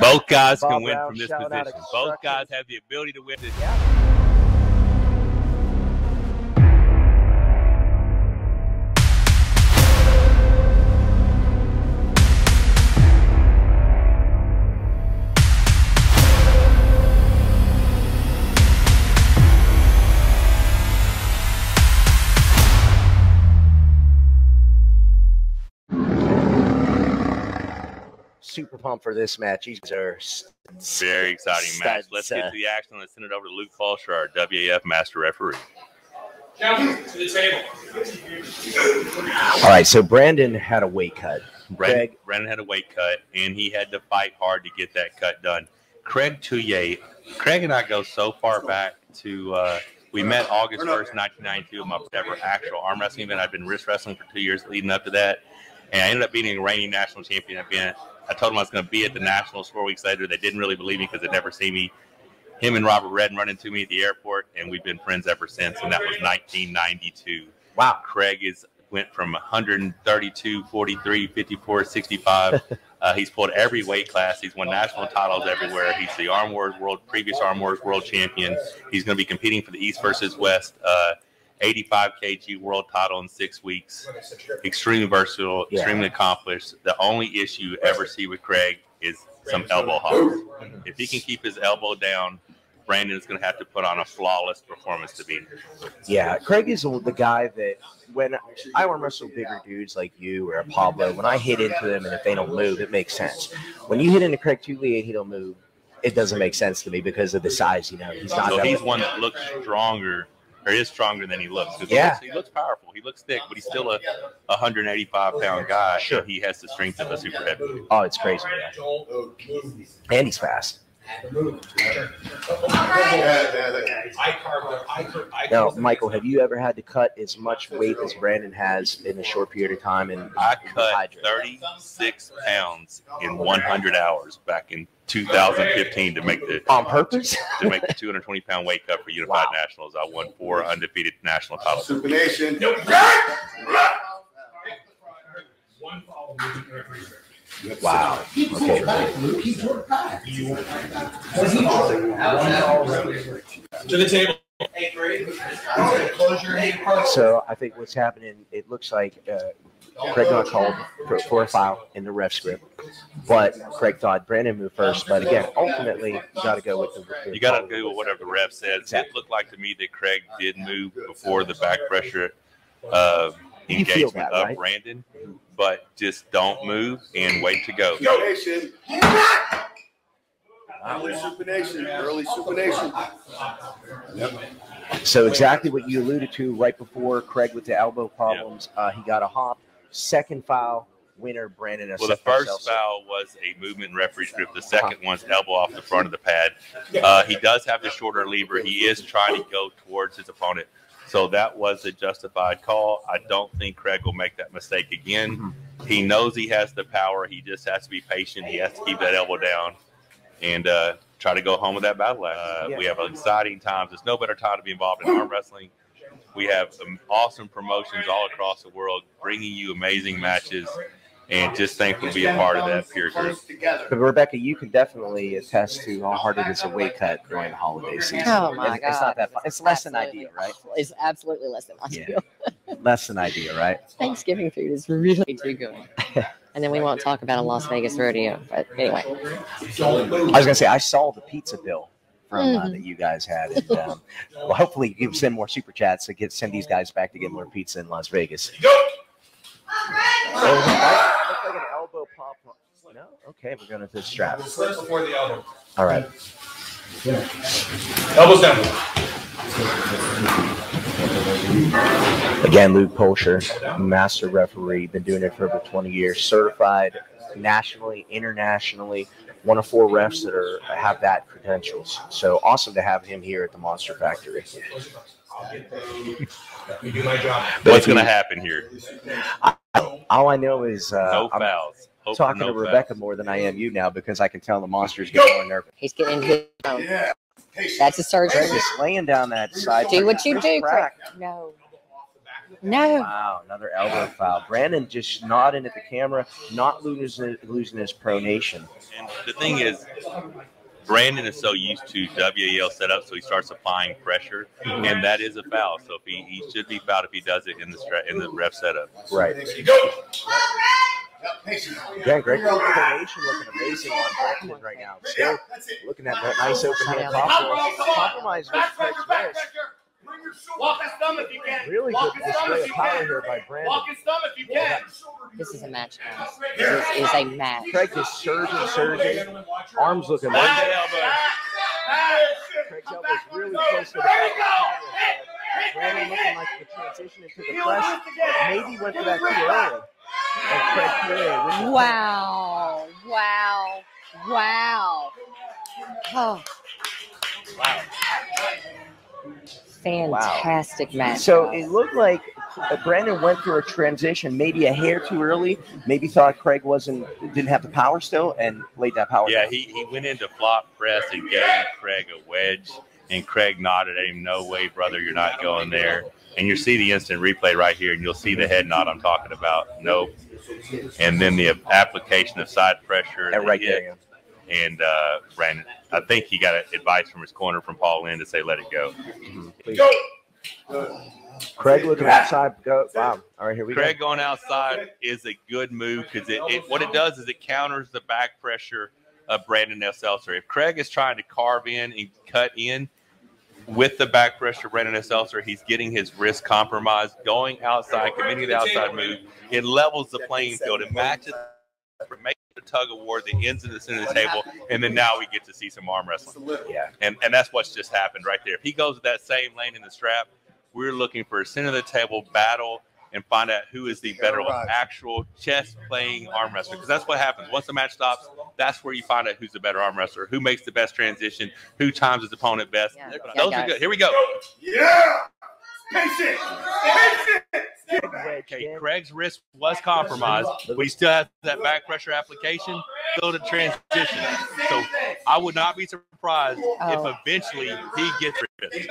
Both guys can win from this position. Both guys have the ability to win this. Super pumped for this match. These are very exciting match. Let's get to the action. Let's send it over to Luke Fulcher, our WAF master referee. Down to the table. All right, so Brandon had a weight cut. Brandon had a weight cut, and he had to fight hard to get that cut done. Tullier, Craig and I go so far back to we met August 1st, 1992, my ever actual arm wrestling event. I'd been wrist wrestling for 2 years leading up to that, and I ended up being a reigning national champion event. I told them I was going to be at the Nationals 4 weeks later. They didn't really believe me because they'd never seen me. Him and Robert Redden run into me at the airport, and we've been friends ever since, and that was 1992. Wow. Craig went from 132, 43, 54, 65. He's pulled every weight class. He's won national titles everywhere. He's the previous Arm Wars world champion. He's going to be competing for the East versus West 85 kg world title in 6 weeks. Extremely versatile, extremely accomplished. The only issue you ever see with Craig is some elbow hops. If he can keep his elbow down, Brandon is going to have to put on a flawless performance to beat him. Yeah, Craig is the guy that when I arm wrestle bigger dudes like you or Pablo, when I hit into them and if they don't move, it makes sense. When you hit into Craig Tullier and he don't move, it doesn't make sense to me because of the size. You know, he's not. So he's one that looks stronger. Or is stronger than he looks. Yeah. He looks powerful. He looks thick, but he's still a 185-pound guy. Sure. He has the strength of a super heavyweight. Oh, it's crazy. Yeah. And he's fast. Now, Michael, have you ever had to cut as much weight as Brandon has in a short period of time? And I cut 36 pounds in 100 hours back in 2015 to make the on purpose to make the 220-pound weight cut for Unified Nationals. I won 4 undefeated national titles. Super Nation. Wow. Okay. To the table. So I think what's happening, it looks like Craig got called for a foul in the ref script, but Craig thought Brandon moved first. But again, ultimately, you got to go with the you got to go with whatever the ref says. Exactly. It looked like to me that Craig did move before the back pressure engagement of Brandon, but just don't move and wait to go. Early Super Nation. Early Super Nation. Yep. So exactly what you alluded to right before Craig with the elbow problems. Yep. He got a hop. Second foul, winner Brandon Ellsessor. Well, the first foul was a movement referee script. The second one's elbow off the front of the pad. He does have the shorter lever. He is trying to go towards his opponent. So that was a justified call. I don't think Craig will make that mistake again. He knows he has the power. He just has to be patient. He has to keep that elbow down and try to go home with that battle. We have exciting times. There's no better time to be involved in arm wrestling. We have awesome promotions all across the world, bringing you amazing matches, and just thankful to be a part of that peer group. But Rebecca, you can definitely attest to how hard it is a weight cut during the holiday season. Oh my God! It's not that fun. It's less than ideal, right? It's absolutely less than ideal. Less than ideal, right? Thanksgiving food is really too good. And then we won't talk about a Las Vegas rodeo. But anyway. I was going to say, I saw the pizza bill from that you guys had. And, well, hopefully you can send more super chats to send these guys back to get more pizza in Las Vegas. Go! So, looks like an elbow pop. No? Okay, we're going to the strap. Slips before the elbow. All right. Elbows down. Again, Luke Fulcher, master referee, been doing it for over 20 years, certified nationally, internationally, one of 4 refs that have that credentials. So awesome to have him here at the Monster Factory. You do my job. What's going to happen here? All I know is no fouls. I'm talking to Rebecca more than I am you now because I can tell the Monster's getting more nervous. He's getting his own. Yeah. That's a surgery. Just laying down that side. Do what you do, Craig. No. No. Wow, another elbow foul. Brandon just nodding at the camera, not losing his pronation. And the thing is, Brandon is so used to WAL setup, so he starts applying pressure, and that is a foul. So if he should be fouled if he does it in the ref setup. Right. Yeah, great pronation, looking amazing on Brandon right now. Still looking at that nice open hand compromise with Craig's wrist. Walk his thumb if you can. Really good display of power here by Brandon. Walk his thumb if you can. This is a match, guys. This is a match. Craig is surging. Arms looking amazing. Craig's elbow is really close to the back of the head. Brandon looking like the transition into the press. Maybe went for that too early. And Craig Tullier. Wow. Wow. Wow. Oh. Wow. Fantastic match. So it looked like Brandon went through a transition, maybe a hair too early. Maybe thought Craig didn't have the power still, and laid that power. Yeah, down. he went into flop press and gave Craig a wedge, and Craig nodded at him, "No way, brother, you're not going there." And you'll see the instant replay right here, and you'll see the head nod I'm talking about. Nope. And then the application of side pressure. And right there. And Brandon, I think he got advice from his corner from Paul Lynn to say, let it go. Craig looking outside. Go. Wow. All right, here we go. Craig going outside is a good move because what it does is it counters the back pressure of Brandon Ellsessor. If Craig is trying to carve in and cut in with the back pressure of Brandon Ellsessor, he's getting his wrist compromised, going outside, committing the outside move. It levels the playing field. It matches, makes a tug of war that ends in the center of the table, and then now we get to see some arm wrestling. Yeah. And that's what's just happened right there. If he goes with that same lane in the strap, we're looking for a center of the table battle and find out who is the better actual chess-playing arm wrestler. Because that's what happens. Once the match stops, that's where you find out who's the better arm wrestler, who makes the best transition, who times his opponent best. Yeah. Those are good. Here we go. Yeah. Patient. Okay, Craig's wrist was compromised, but he still has that back pressure application, still the transition. So I would not be surprised if eventually he gets it.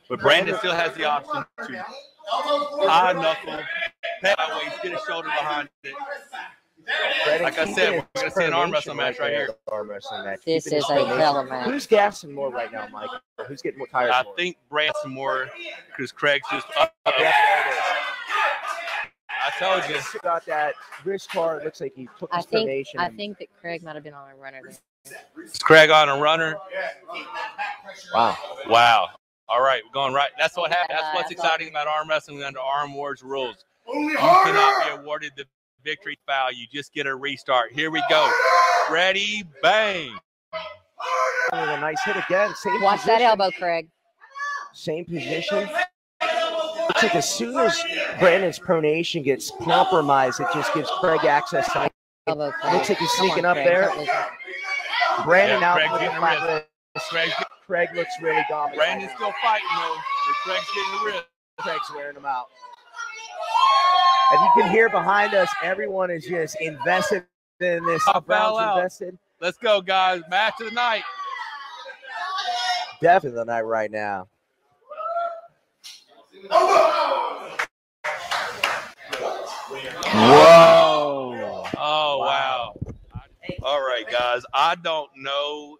But Brandon still has the option to high knuckle, pad waist, get his shoulder behind it. Like I said, we're going to see an arm wrestling match right here. Arm wrestling match. This is a hell of a match. Who's gassing more right now, Mike? Who's getting more tired? I think Brandon more because Craig's just up. Yeah, there it is. I told you. He's got that wrist card. Looks like he took his formation. I think that Craig might have been on a runner there. Is Craig on a runner? Wow. Wow. All right, we're going right. That's what happened. That's what's exciting about arm wrestling under Arm Wars rules. You cannot be awarded the victory foul. You just get a restart. Here we go. Ready, bang. A nice hit again. Same Watch position. that elbow, Craig. Same position. Looks like as soon as Brandon's pronation gets compromised, it just gives Craig access to Elbow, Craig. Looks like he's Come sneaking on, up Craig. there. Brandon Yeah, out Craig's with a getting flat the wrist. Craig looks really dominant. Brandon's still fighting, though. But Craig's getting the wrist. Craig's wearing him out. And you can hear behind us, everyone is just invested in this. Brown's invested. Let's go, guys. Match of the night. Definitely the night right now. Whoa. Oh, wow. All right, guys. I don't know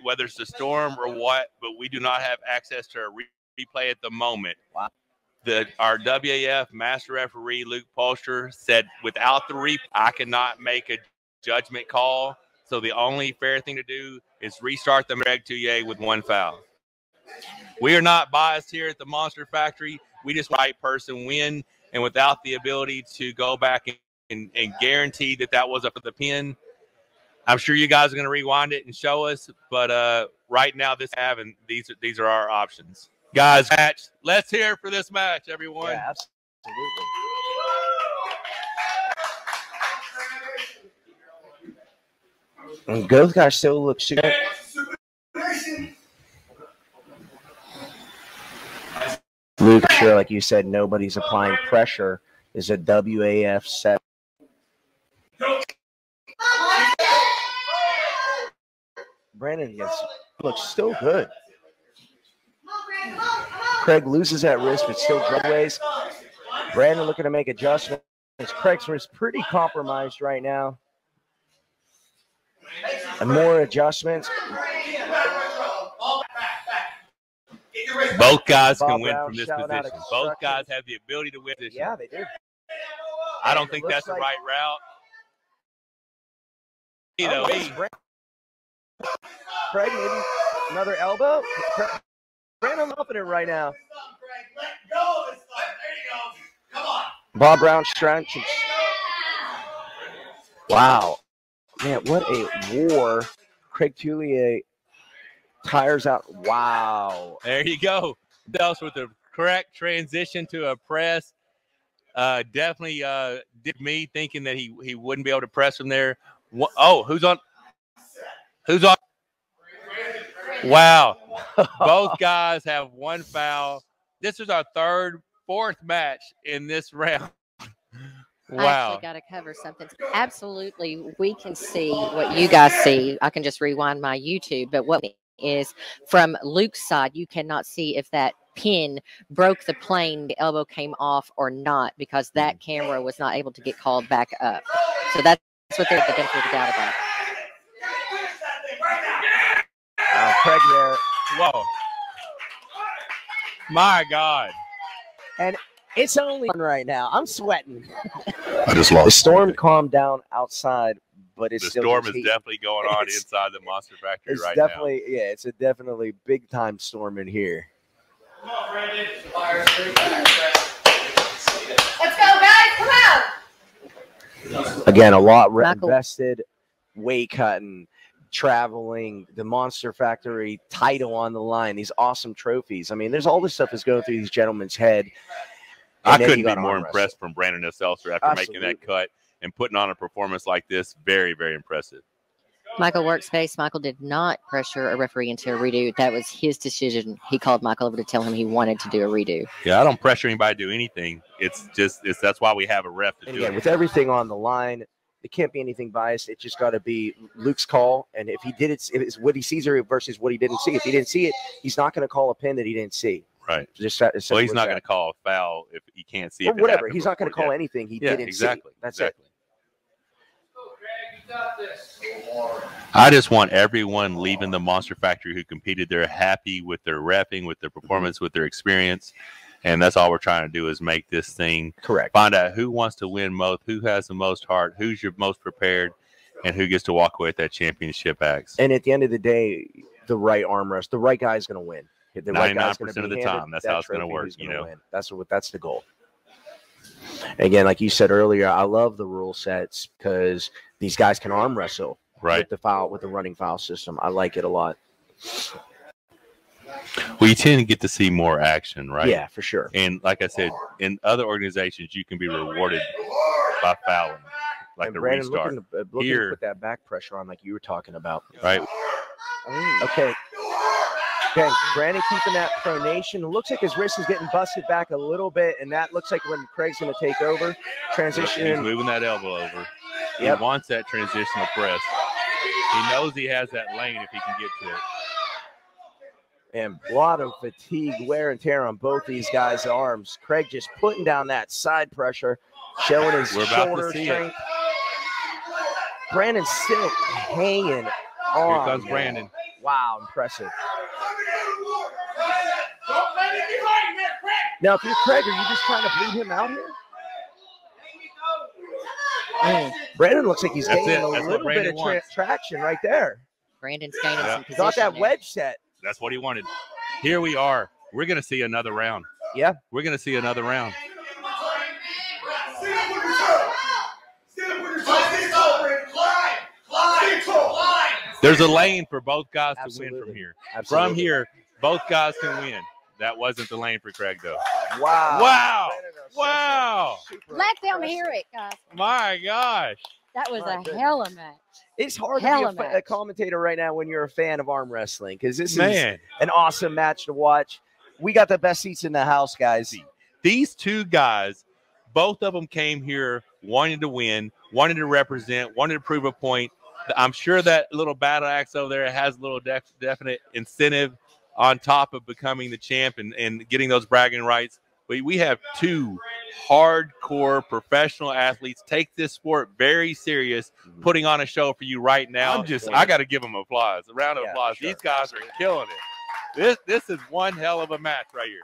whether it's the storm or what, but we do not have access to a replay at the moment. Wow. Our WAF master referee, Luke Polster, said without the replay, I cannot make a judgment call. So the only fair thing to do is restart the Greg Tullier with one foul. We are not biased here at the Monster Factory. We just right person win. And without the ability to go back and guarantee that was up for the pin, I'm sure you guys are going to rewind it and show us. But right now, these are our options. Guys, match. Let's hear for this match, everyone. Yeah, absolutely. And both guys still look super. Luke, sure, like you said, nobody's applying pressure. Is a WAF set. Brandon looks still good. Craig loses that wrist, but still ways. Brandon looking to make adjustments. Craig's wrist pretty compromised right now. And more adjustments. Both guys Bob can win Brown from this shouting out position. Both guys instructions. have the ability to win this. Yeah, they do. I don't think that's the right route. You know, Craig, maybe another elbow. Brandon loving it right now. Bob Brown stretch. Wow. Man, what a war. Craig Tullier tires out. Wow. there you go. Else with the correct transition to a press. Definitely did me thinking that he wouldn't be able to press from there. Oh, who's on? Who's on? Wow. Both guys have one foul. This is our fourth match in this round. I Wow. actually got to cover something. Absolutely, we can see what you guys see. I can just rewind my YouTube, but what is from Luke's side, you cannot see if that pin broke the plane, the elbow came off or not, because that camera was not able to get called back up. So that's what they're the benefit of the doubt about. Craig there. Whoa. My God. And it's only one right now. I'm sweating. I just lost. The storm calmed down outside, but it's The still storm just is heat. definitely going on inside the Monster Factory It's right definitely, yeah, it's a definitely big time storm in here. Come on, Brandon. Let's go, guys. Come out. Again, a lot Michael. invested, weight cutting, traveling, the Monster Factory title on the line, these awesome trophies. I mean, there's all this stuff that's going through these gentlemen's head. now. I And then couldn't you be gotta more arm impressed from Brandon Ellsessor after making that Absolutely. cut and putting on a performance like this. Very, very impressive. Michael Workspace. Michael did not pressure a referee into a redo. That was his decision. He called Michael over to tell him he wanted to do a redo. Yeah, I don't pressure anybody to do anything. It's that's why we have a ref to And do again, it. with everything on the line, it can't be anything biased. It just got to be Luke's call. And if he did it, it's what he sees versus what he didn't see. If he didn't see it, he's not going to call a pin that he didn't see. Right. Just Well, he's not going to call a foul if he can't see or if it whatever. happened He's not going to before call that. anything he Yeah, didn't exactly. see. That's exactly. I just want everyone leaving the Monster Factory who competed there happy with their reffing, with their performance, with their experience. And that's all we're trying to do is make this thing it. Correct. find out who wants to win most, who has the most heart, who's your most prepared, and who gets to walk away with that championship axe. And at the end of the day, the right arm wrest, the right guy is going to win. The right guy's gonna 99% be of the handed time, that's that how it's gonna trophy, work, who's you gonna know. win. That's the goal. Again, like you said earlier, I love the rule sets because these guys can arm wrestle Right. with the running foul system. I like it a lot. Well, you tend to get to see more action, right? Yeah, for sure. And like I said, in other organizations, you can be rewarded by fouling, like And the Brandon restart. looking Here- to put that back pressure on, like you were talking about. Right? Okay. Okay, Brandon keeping that pronation. It looks like his wrist is getting busted back a little bit, and that looks like when Craig's going to take over. He's Transition. moving that elbow over. Yep. He wants that transitional press. He knows he has that lane if he can get to it. And a lot of fatigue, wear and tear on both these guys' arms. Craig just putting down that side pressure, showing his We're about to shoulder see it. strength. Brandon's still hanging on. Here comes Brandon. Wow, impressive. Don't let it behind there, Craig. Now, if you're Craig, are you just trying to bleed him out here? Brandon looks like he's That's gaining it. a That's what little bit Brandon of wants. traction right there. Brandon's gaining Yeah. some position. Got that there. wedge set. That's what he wanted. Here we are. We're going to see another round. Yeah. We're going to see another round. Stand up with yourself. Stand up with yourself. Stand tall, Brandon. Climb. Stand tall. There's a lane for both guys to win Absolutely. from here. Absolutely. From here, both guys can win. That wasn't the lane for Craig, though. Wow. Wow. Brandon Ellsessor, Wow. super Let them impressive. hear it, guys. My gosh. That was My a goodness. hell of a match. It's hard Hell to of be a a match. commentator right now when you're a fan of arm wrestling because this is Man, an awesome match to watch. We got the best seats in the house, guys. these two guys, both of them came here wanting to win, wanting to represent, wanting to prove a point. I'm sure that little battle axe over there has a little definite incentive on top of becoming the champ and getting those bragging rights. We have two hardcore professional athletes take this sport very serious, putting on a show for you right now. I got to give them applause, a round of applause. Sure. These guys are killing it. This is one hell of a match right here.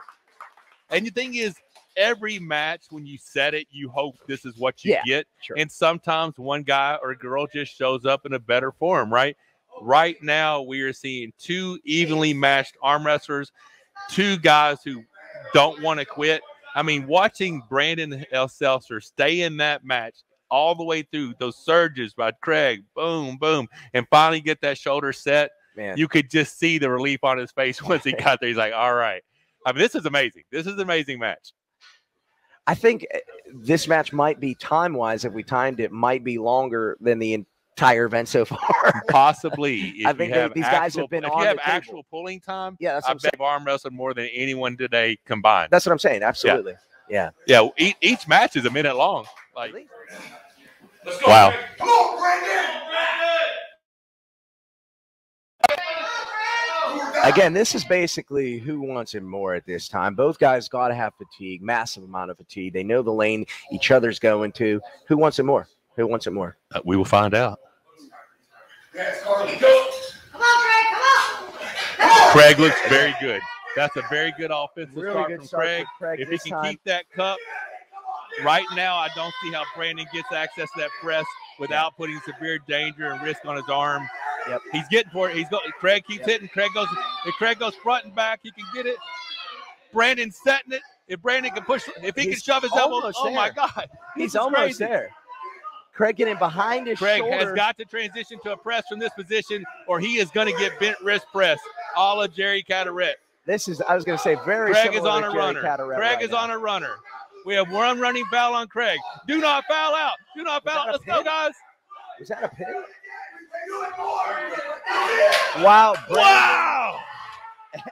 And the thing is, every match, when you set it, you hope this is what you get. Sure. And sometimes one guy or girl just shows up in a better form, right? Right now, we are seeing two evenly matched arm wrestlers, two guys who don't want to quit. I mean, watching Brandon Ellsessor stay in that match all the way through, those surges by Craig, boom, boom, and finally get that shoulder set, man, you could just see the relief on his face once he got there. He's like, all right. I mean, this is amazing. This is an amazing match. I think this match might be time-wise, if we timed it, might be longer than the entire event so far. Possibly. I think these guys have been on the table. If you have actual pulling time, yeah, that's I bet I've arm wrestled more than anyone today combined. That's what I'm saying. Absolutely. Yeah. Yeah. Each match is a minute long. Like, really? Let's go, wow. Brandon. Come on, Brandon. Again, this is basically who wants it more at this time. Both guys got to have fatigue, massive amount of fatigue. They know the lane each other's going to. Who wants it more? Who wants it more? We will find out. Yes, Carly, go. Come on, Craig. Come on. Craig looks very good. That's a very good offensive Really start good from start Craig. for Craig If he this can time. keep that cup, right now I don't see how Brandon gets access to that press without putting severe danger and risk on his arm. Yep. He's getting for it. Craig keeps hitting. If Craig goes front and back, he can get it. Brandon's setting it. If Brandon can push, if he can shove his elbow, oh my God. He's almost there. Craig getting behind his shoulder. Craig has got to transition to a press from this position, or he is going to get bent wrist press, a la Jerry Cataret. This is, I was going to say, very Craig similar is on to a Jerry runner. Cataret Craig right is now. on a runner. We have one running foul on Craig. Do not foul out. Do not foul out. Let's go, guys. Was that a pin? Wow. Wow.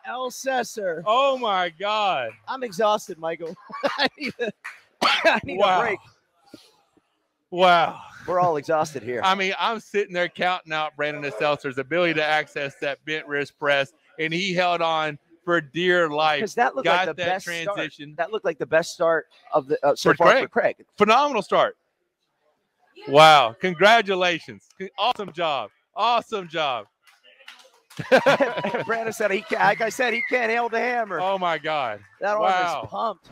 Ellsessor. Oh, my God. I'm exhausted, Michael. I need a break. Wow. We're all exhausted here. I mean, I'm sitting there counting out Brandon Ellsessor's ability to access that bent wrist press, and he held on for dear life. Because that looked like the best transition. Start. That looked like the best start of the so far for Craig. Phenomenal start. Wow. Congratulations. Awesome job. Awesome job. Brandon said, like I said, he can't nail the hammer. Oh, my God. That arm is pumped.